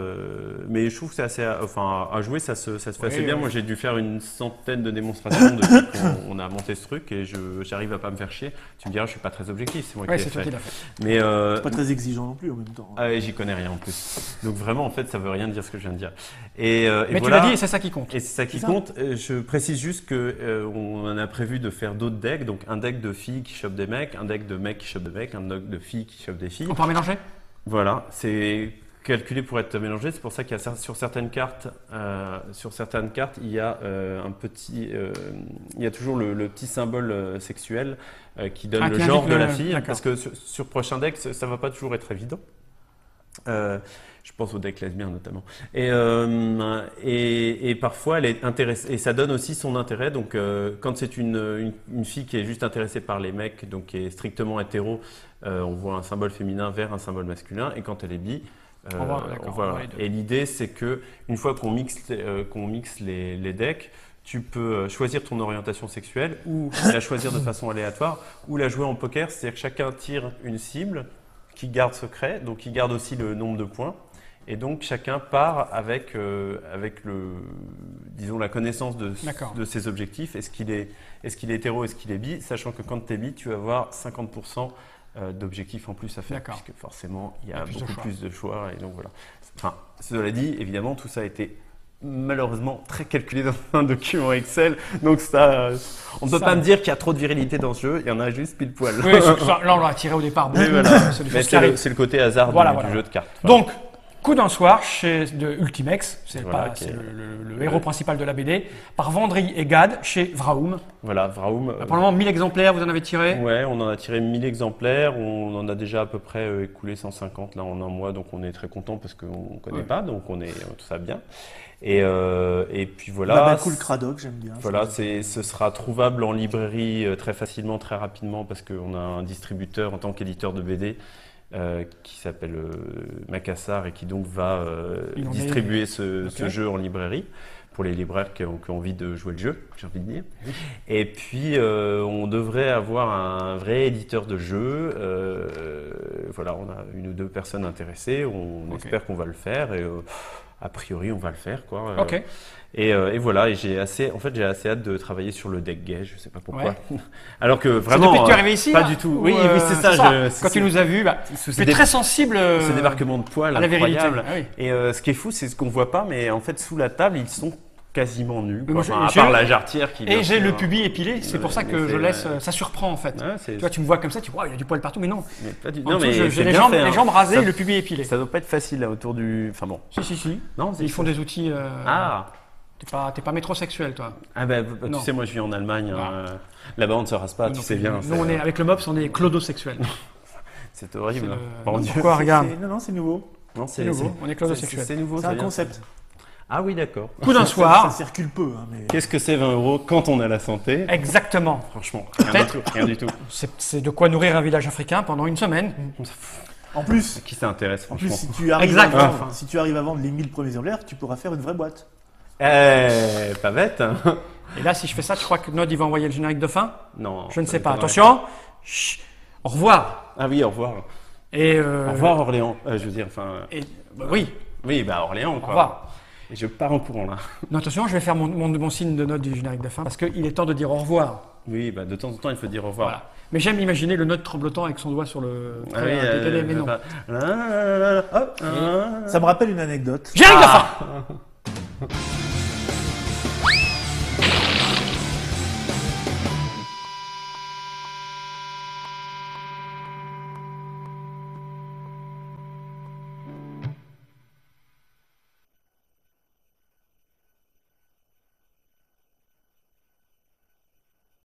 Mais je trouve que c'est assez. À jouer, ça se fait assez bien. Moi j'ai dû faire une centaine de démonstrations depuis qu'on a monté ce truc et j'arrive à pas me faire chier. Tu me diras, je suis pas très objectif, c'est moi qui l'ai fait. Mais c'est pas très exigeant non plus en même temps. Ah, et j'y connais rien en plus. Donc vraiment, en fait, ça veut rien dire ce que je viens de dire. Mais voilà. Tu l'as dit et c'est ça qui compte. Et c'est ça qui compte. Je précise juste qu'on en a prévu de faire d'autres decks. Donc un deck de filles qui chopent des mecs, un deck de mecs qui chopent des mecs, un deck de filles qui chopent des filles. On peut en mélanger? Voilà, c'est calculé pour être mélangé. C'est pour ça qu'il y a sur certaines cartes, il y a il y a toujours le petit symbole sexuel qui donne le genre de la fille. Parce que sur prochain deck, ça va pas toujours être évident. Je pense au deck lesbien notamment. Et parfois, elle est intéressée. Et ça donne aussi son intérêt. Donc, quand c'est une fille qui est juste intéressée par les mecs, donc qui est strictement hétéro, on voit un symbole féminin vers un symbole masculin. Et quand elle est bi, on voit. Et l'idée, c'est que une fois qu'on mixe les decks, tu peux choisir ton orientation sexuelle ou la choisir de façon aléatoire ou la jouer en poker. C'est-à-dire que chacun tire une cible qui garde secret, donc qui garde aussi le nombre de points. Et donc chacun part avec la connaissance de ses objectifs. Est-ce qu'il est hétéro, est-ce qu'il est bi, sachant que quand tu es bi, tu vas avoir 50% d'objectifs en plus à faire, puisque forcément il y a beaucoup plus de choix. Et donc voilà. Enfin, cela dit, évidemment, tout ça a été malheureusement très calculé dans un document Excel. Donc ça, on ne peut pas me dire qu'il y a trop de virilité dans ce jeu. Il y en a juste pile poil. Oui, là on l'a tiré au départ. Mais voilà. C'est le côté hasard du jeu de cartes. Voilà. Donc, coup d'un soir de Ultimex, c'est le héros principal de la BD, par Vendry et Gad chez Vraum. Voilà, Vraum. Pour le moment, 1000 exemplaires, vous en avez tiré? Ouais, on en a tiré 1000 exemplaires. On en a déjà à peu près écoulé 150 là en un mois, donc on est très content parce qu'on ne connaît pas, donc on est tout ça bien. Et puis voilà. Cool Cradoc, j'aime bien. Voilà, ce sera trouvable en librairie très facilement, très rapidement, parce qu'on a un distributeur en tant qu'éditeur de BD. Qui s'appelle Macassar et qui donc va distribuer ce jeu en librairie pour les libraires qui ont envie de jouer le jeu, j'ai envie de dire. Et puis on devrait avoir un vrai éditeur de jeu. Voilà, on a une ou deux personnes intéressées. On espère qu'on va le faire et a priori on va le faire, quoi. Et voilà, et j'ai assez hâte de travailler sur le deck gay, je sais pas pourquoi. Ouais. Alors que vraiment. Depuis que tu es arrivé ici? Pas du tout. Oui, c'est ça. Quand tu nous as vus, tu es très sensible. Ce débarquement de poils à la incroyable. vérité. Et ce qui est fou, c'est ce qu'on voit pas, mais en fait, sous la table, ils sont quasiment nus. À part la jarretière qui. Et j'ai le pubis épilé, c'est pour ça que je laisse. Ça surprend en fait. Tu vois, tu me vois comme ça, tu vois, il y a du poil partout, mais non. Non, mais j'ai les jambes rasées, le pubis épilé. Ça doit pas être facile là autour du. Enfin bon. Si. Non, ils font des outils. T'es pas métrosexuel, toi. Ah tu sais, moi je vis en Allemagne. Là-bas, on ne se rase pas, tu sais bien. Nous, avec le MOPS, on est clodosexuel. C'est horrible. Pourquoi, regarde. Non, c'est nouveau. Non, c'est nouveau. On est clodosexuel. C'est nouveau. C'est un concept. Ah oui, d'accord. Coup d'un soir. Ça circule peu. Mais... Qu'est-ce que c'est 20 € quand on a la santé? Exactement. Franchement, rien du tout. C'est de quoi nourrir un village africain pendant une semaine. En plus, qui ça intéresse, franchement. En plus, si tu arrives à vendre les 1000 premiers exemplaires, tu pourras faire une vraie boîte. Pas bête. Et là, si je fais ça, tu crois que Nod il va envoyer le générique de fin? Non. Je ne sais pas. Attention. Chut. Au revoir. Ah oui, au revoir. Au revoir Orléans. Je veux dire, enfin. Oui. Oui, Orléans, quoi. Au revoir. Et je pars en courant là. Non, attention, je vais faire mon signe de note du générique de fin parce qu'il est temps de dire au revoir. Oui, bah, de temps en temps, il faut dire au revoir. Voilà. Mais j'aime imaginer le note tremblotant avec son doigt sur le. Ah oui, mais non. Ça me rappelle une anecdote. Générique de fin.